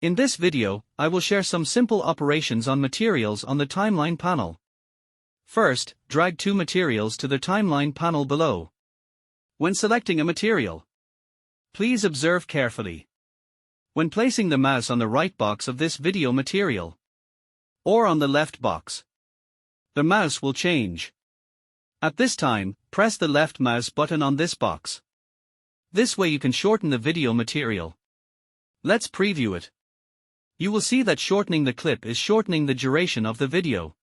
In this video, I will share some simple operations on materials on the timeline panel. First, drag two materials to the timeline panel below. When selecting a material, please observe carefully. When placing the mouse on the right box of this video material, or on the left box, the mouse will change. At this time, press the left mouse button on this box. This way you can shorten the video material. Let's preview it. You will see that shortening the clip is shortening the duration of the video.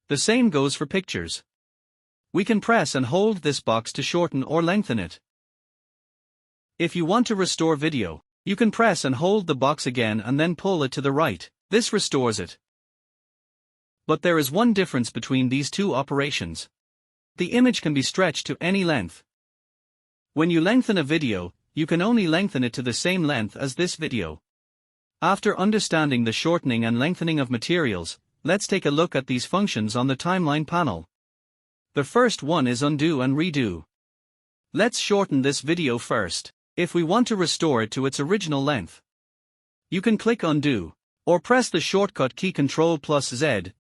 The same goes for pictures. We can press and hold this box to shorten or lengthen it. If you want to restore video, you can press and hold the box again and then pull it to the right. This restores it. But there is one difference between these two operations. The image can be stretched to any length. When you lengthen a video, you can only lengthen it to the same length as this video. After understanding the shortening and lengthening of materials, let's take a look at these functions on the timeline panel. The first one is undo and redo. Let's shorten this video first. If we want to restore it to its original length, you can click undo, or press the shortcut key Ctrl+Z.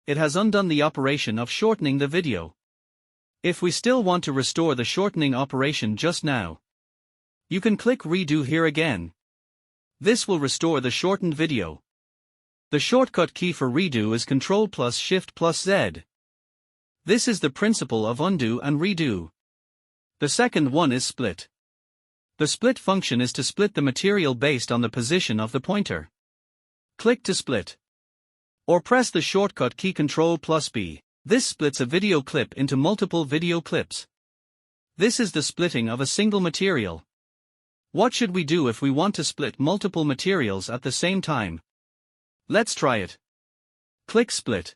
It has undone the operation of shortening the video. If we still want to restore the shortening operation just now, you can click redo here again. This will restore the shortened video. The shortcut key for redo is Ctrl+Shift+Z. This is the principle of undo and redo. The second one is split. The split function is to split the material based on the position of the pointer. Click to split, or press the shortcut key Ctrl+B. This splits a video clip into multiple video clips. This is the splitting of a single material. What should we do if we want to split multiple materials at the same time? Let's try it. Click split.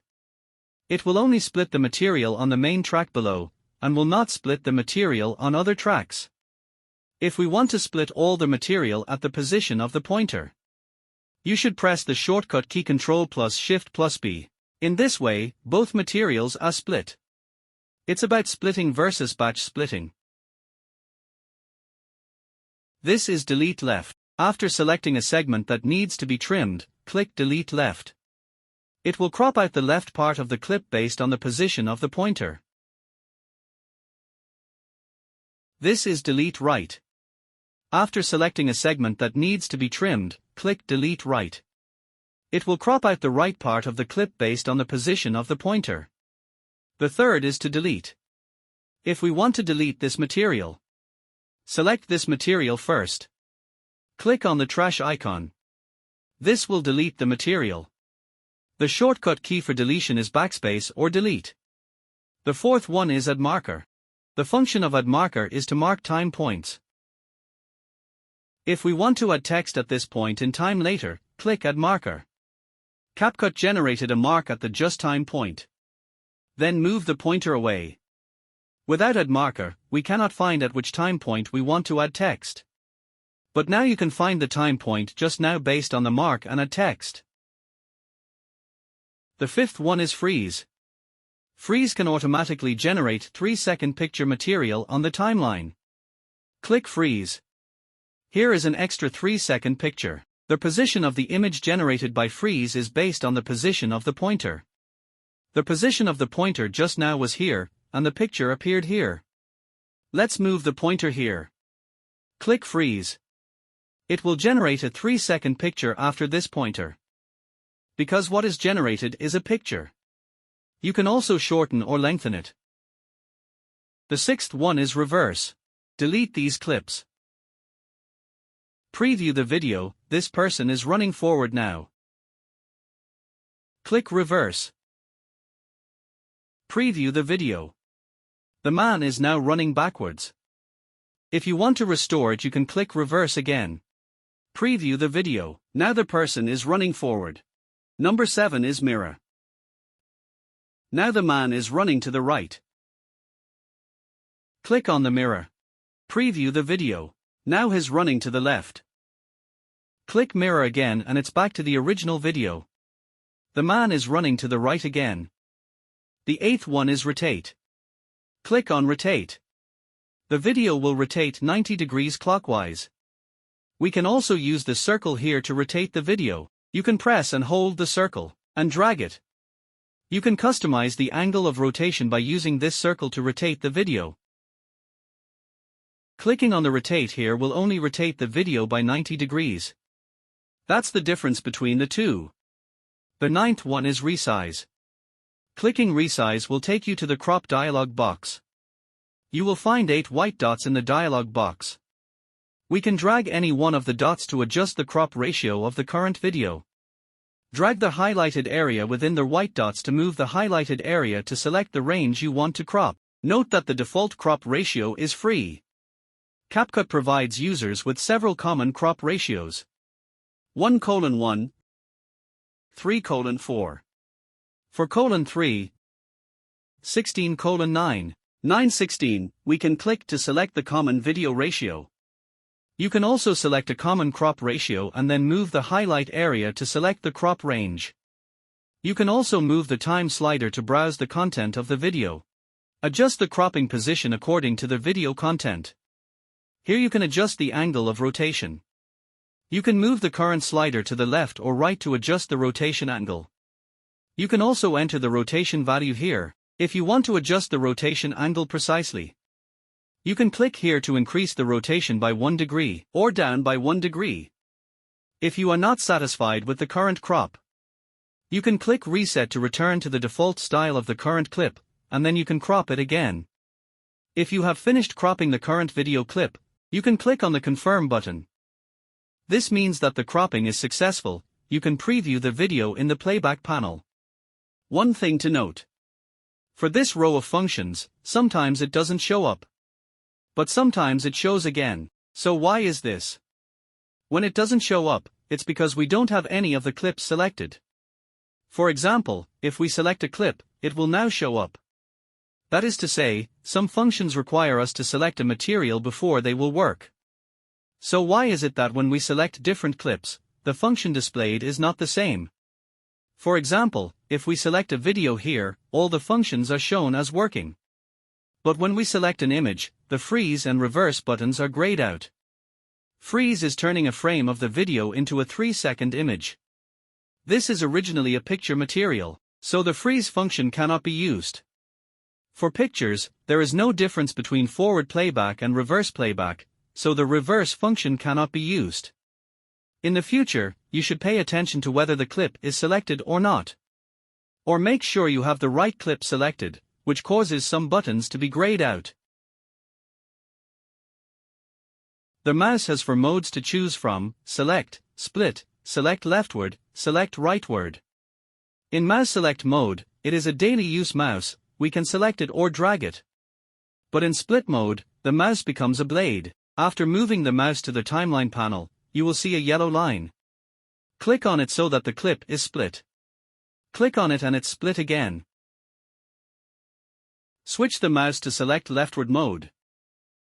It will only split the material on the main track below, and will not split the material on other tracks. If we want to split all the material at the position of the pointer, you should press the shortcut key Ctrl+Shift+B. In this way, both materials are split. It's about splitting versus batch splitting. This is delete left. After selecting a segment that needs to be trimmed, click delete left. It will crop out the left part of the clip based on the position of the pointer. This is delete right. After selecting a segment that needs to be trimmed, click delete right. It will crop out the right part of the clip based on the position of the pointer. The third is to delete. If we want to delete this material, select this material first. Click on the trash icon. This will delete the material. The shortcut key for deletion is backspace or delete. The fourth one is add marker. The function of add marker is to mark time points. If we want to add text at this point in time later, click add marker. CapCut generated a mark at the just time point. Then move the pointer away. Without add marker, we cannot find at which time point we want to add text. But now you can find the time point just now based on the mark and add text. The fifth one is freeze. Freeze can automatically generate 3-second picture material on the timeline. Click freeze. Here is an extra 3-second picture. The position of the image generated by freeze is based on the position of the pointer. The position of the pointer just now was here, and the picture appeared here. Let's move the pointer here. Click freeze. It will generate a 3-second picture after this pointer. Because what is generated is a picture. You can also shorten or lengthen it. The sixth one is reverse. Delete these clips. Preview the video. This person is running forward now. Click reverse. Preview the video. The man is now running backwards. If you want to restore it, you can click reverse again. Preview the video. Now the person is running forward. Number 7 is mirror. Now the man is running to the right. Click on the mirror. Preview the video. Now he's running to the left. Click mirror again and it's back to the original video. The man is running to the right again. The eighth one is rotate. Click on rotate. The video will rotate 90 degrees clockwise. We can also use the circle here to rotate the video. You can press and hold the circle, and drag it. You can customize the angle of rotation by using this circle to rotate the video. Clicking on the rotate here will only rotate the video by 90 degrees. That's the difference between the two. The ninth one is resize. Clicking resize will take you to the crop dialog box. You will find 8 white dots in the dialog box. We can drag any one of the dots to adjust the crop ratio of the current video. Drag the highlighted area within the white dots to move the highlighted area to select the range you want to crop. Note that the default crop ratio is free. CapCut provides users with several common crop ratios. 1:1, 3:4. For :3, 16:9, 9:16, we can click to select the common video ratio. You can also select a common crop ratio and then move the highlight area to select the crop range. You can also move the time slider to browse the content of the video. Adjust the cropping position according to the video content. Here you can adjust the angle of rotation. You can move the current slider to the left or right to adjust the rotation angle. You can also enter the rotation value here, if you want to adjust the rotation angle precisely. You can click here to increase the rotation by 1 degree, or down by 1 degree. If you are not satisfied with the current crop, you can click reset to return to the default style of the current clip, and then you can crop it again. If you have finished cropping the current video clip, you can click on the confirm button. This means that the cropping is successful. You can preview the video in the playback panel. One thing to note. For this row of functions, sometimes it doesn't show up. But sometimes it shows again. So why is this? When it doesn't show up, it's because we don't have any of the clips selected. For example, if we select a clip, it will now show up. That is to say, some functions require us to select a material before they will work. So why is it that when we select different clips, the function displayed is not the same? For example, if we select a video here, all the functions are shown as working. But when we select an image, the freeze and reverse buttons are grayed out. Freeze is turning a frame of the video into a 3-second image. This is originally a picture material, so the freeze function cannot be used. For pictures, there is no difference between forward playback and reverse playback, so the reverse function cannot be used. In the future, you should pay attention to whether the clip is selected or not. Or make sure you have the right clip selected, which causes some buttons to be grayed out. The mouse has 4 modes to choose from: select, split, select leftward, select rightward. In mouse select mode, it is a daily use mouse. We can select it or drag it. But in split mode, the mouse becomes a blade. After moving the mouse to the timeline panel, you will see a yellow line. Click on it so that the clip is split. Click on it and it's split again. Switch the mouse to select leftward mode.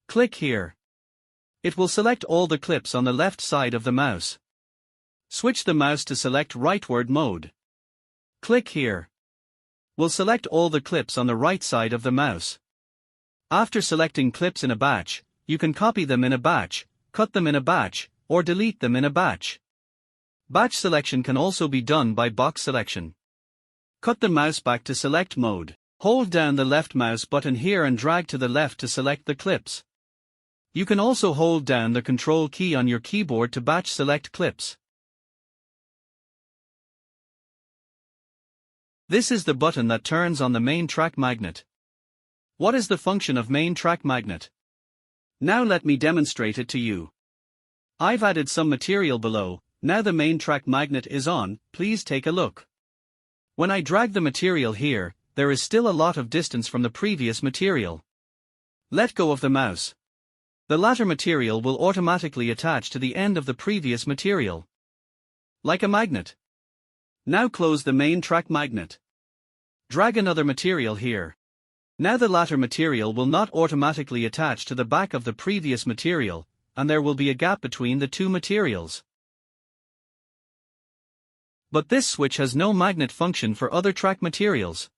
Click here. It will select all the clips on the left side of the mouse. Switch the mouse to select rightward mode. Click here. We'll select all the clips on the right side of the mouse. After selecting clips in a batch, you can copy them in a batch, cut them in a batch, or delete them in a batch. Batch selection can also be done by box selection. Cut the mouse back to select mode. Hold down the left mouse button here and drag to the left to select the clips. You can also hold down the Control key on your keyboard to batch select clips. This is the button that turns on the main track magnet. What is the function of main track magnet? Now let me demonstrate it to you. I've added some material below. Now the main track magnet is on. Please take a look. When I drag the material here, there is still a lot of distance from the previous material. Let go of the mouse. The latter material will automatically attach to the end of the previous material. Like a magnet. Now close the main track magnet. Drag another material here. Now the latter material will not automatically attach to the back of the previous material, and there will be a gap between the two materials. But this switch has no magnet function for other track materials.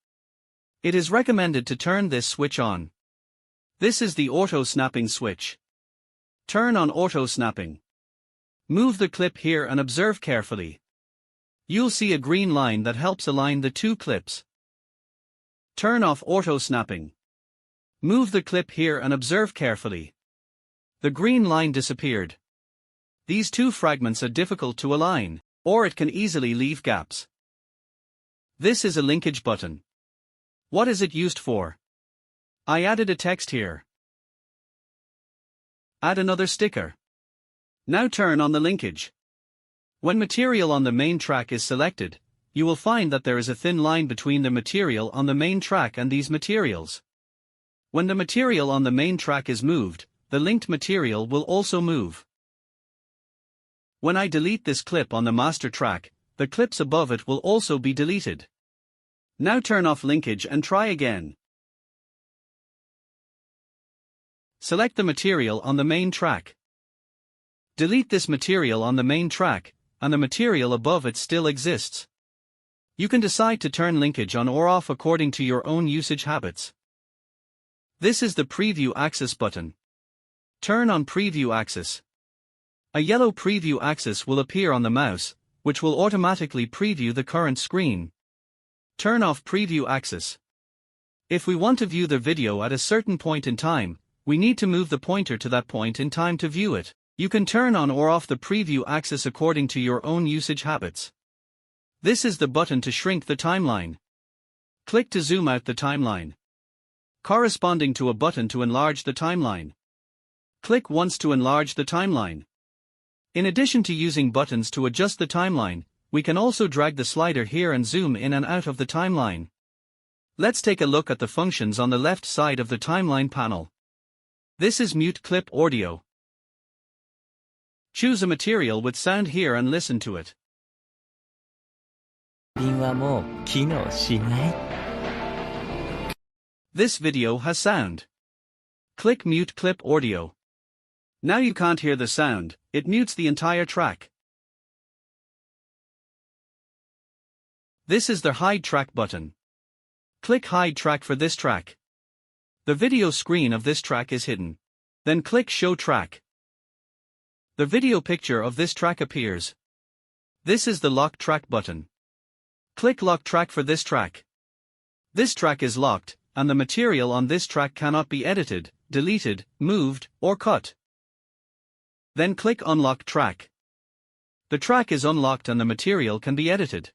It is recommended to turn this switch on. This is the auto snapping switch. Turn on auto snapping. Move the clip here and observe carefully. You'll see a green line that helps align the two clips. Turn off auto snapping. Move the clip here and observe carefully. The green line disappeared. These two fragments are difficult to align, or it can easily leave gaps. This is a linkage button. What is it used for? I added a text here. Add another sticker. Now turn on the linkage. When material on the main track is selected, you will find that there is a thin line between the material on the main track and these materials. When the material on the main track is moved, the linked material will also move. When I delete this clip on the master track, the clips above it will also be deleted. Now turn off linkage and try again. Select the material on the main track. Delete this material on the main track, and the material above it still exists. You can decide to turn linkage on or off according to your own usage habits. This is the Preview Axis button. Turn on Preview Axis. A yellow preview axis will appear on the mouse, which will automatically preview the current screen. Turn off Preview Axis. If we want to view the video at a certain point in time, we need to move the pointer to that point in time to view it. You can turn on or off the preview axis according to your own usage habits. This is the button to shrink the timeline. Click to zoom out the timeline. Corresponding to a button to enlarge the timeline. Click once to enlarge the timeline. In addition to using buttons to adjust the timeline, we can also drag the slider here and zoom in and out of the timeline. Let's take a look at the functions on the left side of the timeline panel. This is Mute Clip Audio. Choose a material with sound here and listen to it. This video has sound. Click Mute Clip Audio. Now you can't hear the sound, it mutes the entire track. This is the Hide Track button. Click Hide Track for this track. The video screen of this track is hidden. Then click Show Track. The video picture of this track appears. This is the Lock Track button. Click Lock Track for this track. This track is locked, and the material on this track cannot be edited, deleted, moved, or cut. Then click Unlock Track. The track is unlocked and the material can be edited.